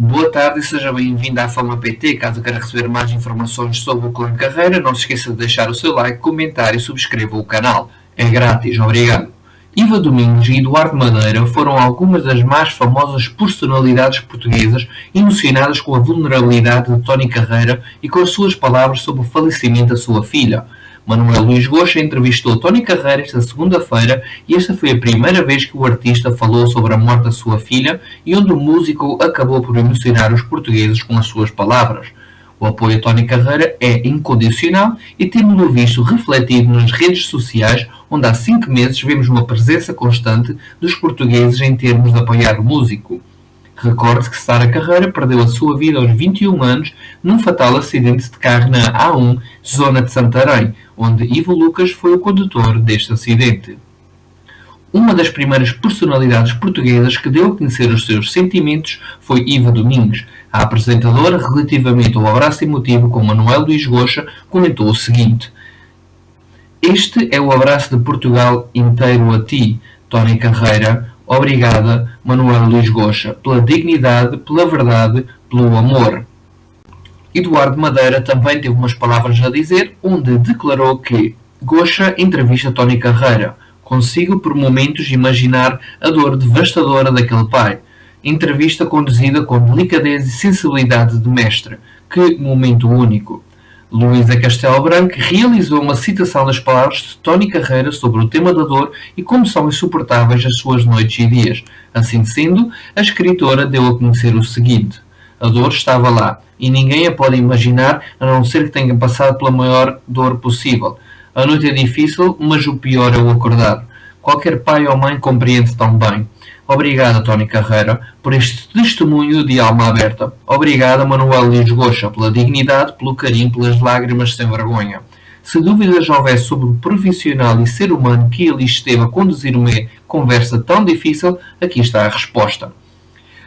Boa tarde e seja bem-vindo à Fama PT. Caso queira receber mais informações sobre o Clã Carreira, não se esqueça de deixar o seu like, comentar e subscreva o canal. É grátis, obrigado. Iva Domingos e Eduardo Madeira foram algumas das mais famosas personalidades portuguesas emocionadas com a vulnerabilidade de Tony Carreira e com as suas palavras sobre o falecimento da sua filha. Manuel Luís Goxa entrevistou Tony Carreira esta segunda-feira e esta foi a primeira vez que o artista falou sobre a morte da sua filha e onde o músico acabou por emocionar os portugueses com as suas palavras. O apoio a Tony Carreira é incondicional e temos-lo visto refletido nas redes sociais, onde há 5 meses vemos uma presença constante dos portugueses em termos de apoiar o músico. Recorde-se que Sara Carreira perdeu a sua vida aos 21 anos num fatal acidente de carro na A1, zona de Santarém, onde Ivo Lucas foi o condutor deste acidente. Uma das primeiras personalidades portuguesas que deu a conhecer os seus sentimentos foi Iva Domingos. A apresentadora, relativamente ao abraço emotivo com Manuel Luís Goxa, comentou o seguinte: "Este é o abraço de Portugal inteiro a ti, Tony Carreira. Obrigada, Manuel Luís Goxa, pela dignidade, pela verdade, pelo amor." Eduardo Madeira também teve umas palavras a dizer, onde declarou que Goxa entrevista Tony Carreira. "Consigo por momentos imaginar a dor devastadora daquele pai. Entrevista conduzida com delicadeza e sensibilidade de mestre. Que momento único." Luísa Castelo Branco realizou uma citação das palavras de Tony Carreira sobre o tema da dor e como são insuportáveis as suas noites e dias. Assim sendo, a escritora deu a conhecer o seguinte: "A dor estava lá, e ninguém a pode imaginar a não ser que tenha passado pela maior dor possível. A noite é difícil, mas o pior é o acordar. Qualquer pai ou mãe compreende tão bem. Obrigada, Tony Carreira, por este testemunho de alma aberta. Obrigada, Manuel Luís Goxa, pela dignidade, pelo carinho, pelas lágrimas sem vergonha. Se dúvidas houvesse sobre o profissional e ser humano que ali esteve a conduzir uma conversa tão difícil, aqui está a resposta."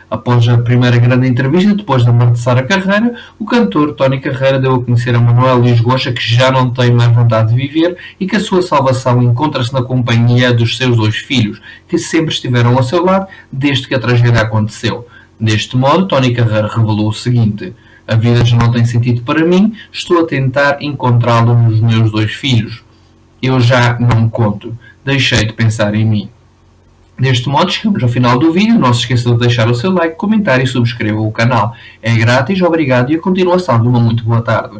Após a primeira grande entrevista, depois da morte de Sara Carreira, o cantor Tony Carreira deu a conhecer a Manuel Luís Goxa que já não tem mais vontade de viver e que a sua salvação encontra-se na companhia dos seus 2 filhos, que sempre estiveram ao seu lado desde que a tragédia aconteceu. Deste modo, Tony Carreira revelou o seguinte: "A vida já não tem sentido para mim, estou a tentar encontrá-lo nos meus 2 filhos. Eu já não conto, deixei de pensar em mim." Deste modo, chegamos ao final do vídeo. Não se esqueça de deixar o seu like, comentar e subscreva o canal. É grátis, obrigado e a continuação de uma muito boa tarde.